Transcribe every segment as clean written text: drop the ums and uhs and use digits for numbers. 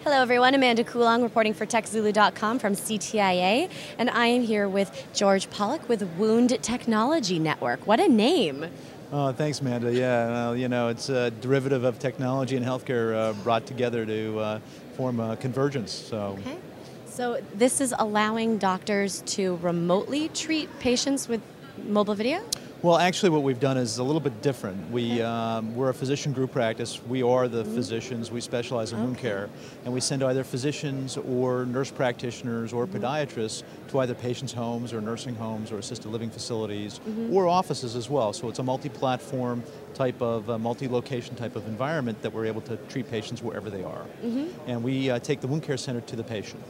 Hello everyone, Amanda Coulong reporting for TechZulu.com from CTIA, and I am here with George Pollack with Wound Technology Network. What a name! Oh, thanks, Amanda. Yeah, it's a derivative of technology and healthcare brought together to form a convergence. So this is allowing doctors to remotely treat patients with mobile video? Well, actually what we've done is a little bit different. We're a physician group practice. We are the physicians. We specialize in wound care. And we send either physicians or nurse practitioners or podiatrists to either patients' homes or nursing homes or assisted living facilities or offices as well. So it's a multi-platform type of, multi-location type of environment that we're able to treat patients wherever they are. And we take the wound care center to the patient.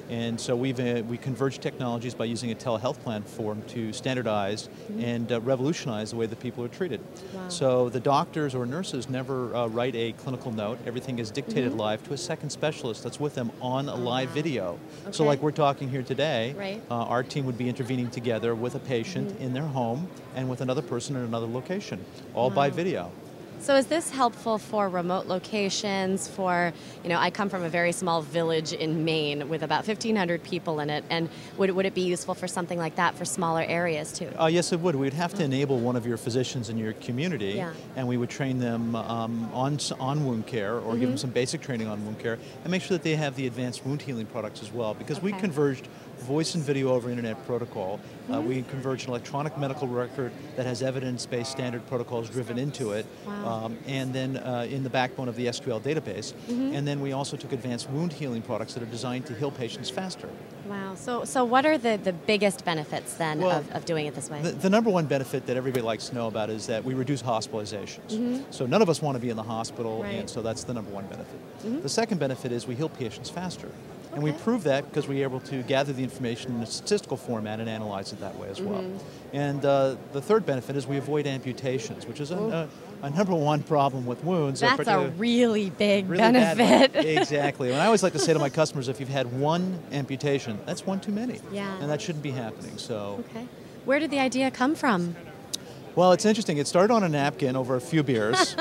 And so we converge technologies by using a telehealth platform to standardize and revolutionize the way that people are treated. Wow. So the doctors or nurses never write a clinical note. Everything is dictated live to a second specialist that's with them on a live video. So like we're talking here today, our team would be intervening together with a patient in their home and with another person in another location, all by video. So is this helpful for remote locations, I come from a very small village in Maine with about 1,500 people in it, and would it be useful for something like that for smaller areas too? Yes, it would. We'd have to enable one of your physicians in your community, and we would train them on wound care, or give them some basic training on wound care, and make sure that they have the advanced wound healing products as well, because we converged voice and video over internet protocol. We converged an electronic medical record that has evidence-based standard protocols driven into it, and then in the backbone of the SQL database. And then we also took advanced wound healing products that are designed to heal patients faster. Wow. So what are the biggest benefits then of doing it this way? The number one benefit that everybody likes to know about is that we reduce hospitalizations. So none of us want to be in the hospital, and so that's the number one benefit. The second benefit is we heal patients faster. And we prove that because we're able to gather the information in a statistical format and analyze it that way as well. And the third benefit is we avoid amputations, which is a number one problem with wounds. That's a really big benefit. Exactly. And I always like to say to my customers, if you've had one amputation, that's one too many. And that shouldn't be happening. So. Where did the idea come from? Well, it's interesting. It started on a napkin over a few beers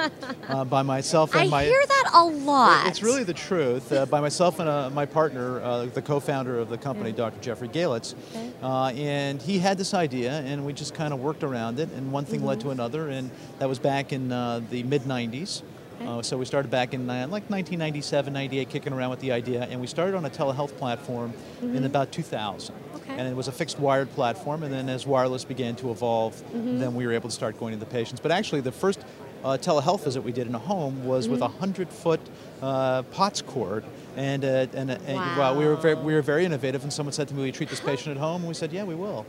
by myself and I hear that a lot. It's really the truth. By myself and my partner, the co-founder of the company, Dr. Jeffrey Galitz. And he had this idea, and we just kind of worked around it, and one thing led to another, and that was back in the mid-90s. So we started back in like 1997, 98, kicking around with the idea, and we started on a telehealth platform in about 2000. And it was a fixed wired platform, and then as wireless began to evolve, then we were able to start going to the patients. But actually the first telehealth visit we did in a home was with a 100-foot POTS cord, and wow, we were very innovative, and someone said to me, will you treat this patient at home? And we said, yeah, we will.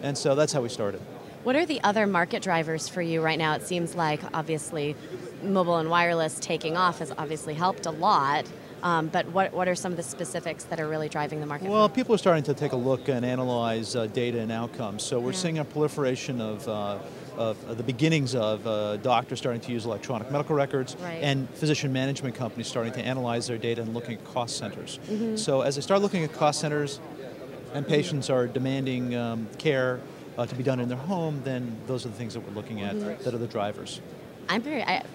And so that's how we started. What are the other market drivers for you right now? It seems like, obviously, mobile and wireless taking off has obviously helped a lot, but what are some of the specifics that are really driving the market? Well, people are starting to take a look and analyze data and outcomes. So we're seeing a proliferation of the beginnings of doctors starting to use electronic medical records and physician management companies starting to analyze their data and looking at cost centers. So as they start looking at cost centers and patients are demanding care to be done in their home, then those are the things that we're looking at that are the drivers.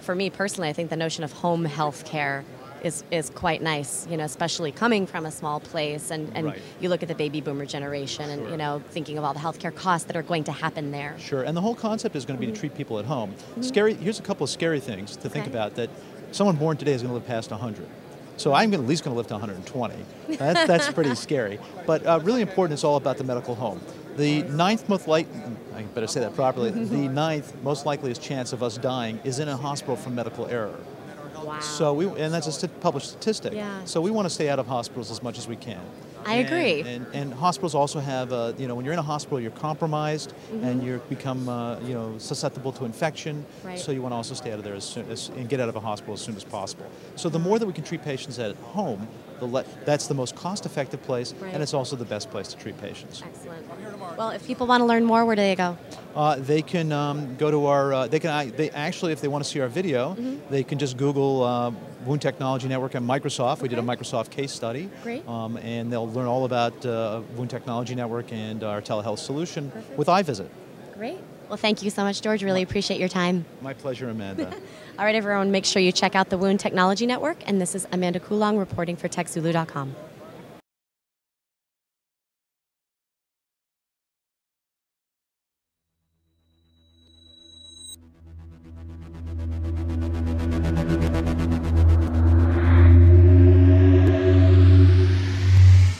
For me personally, I think the notion of home health care is quite nice, especially coming from a small place, and you look at the baby boomer generation and thinking of all the healthcare costs that are going to happen there. Sure, and the whole concept is going to be to treat people at home. Here's a couple of scary things to think about, that someone born today is going to live past 100. So I'm at least going to live to 120. That's pretty scary. But really important, it's all about the medical home. The ninth most likely, I better say that properly, the ninth most likeliest chance of us dying is in a hospital from medical error. Wow. So and that's a published statistic. So we want to stay out of hospitals as much as we can. I agree. And hospitals also have, when you're in a hospital, you're compromised and you become, susceptible to infection. So you want to also stay out of there and get out of a hospital as soon as possible. So the more that we can treat patients at home, that's the most cost-effective place, and it's also the best place to treat patients. Excellent. Well, if people want to learn more, where do they go? They can go to our. They actually, if they want to see our video, they can just Google Wound Technology Network and Microsoft. We did a Microsoft case study. Great. And they'll learn all about Wound Technology Network and our telehealth solution with iVisit. Great. Well, thank you so much, George. Really appreciate your time. My pleasure, Amanda. All right, everyone, make sure you check out the Wound Technology Network. And this is Amanda Coulong reporting for TechZulu.com.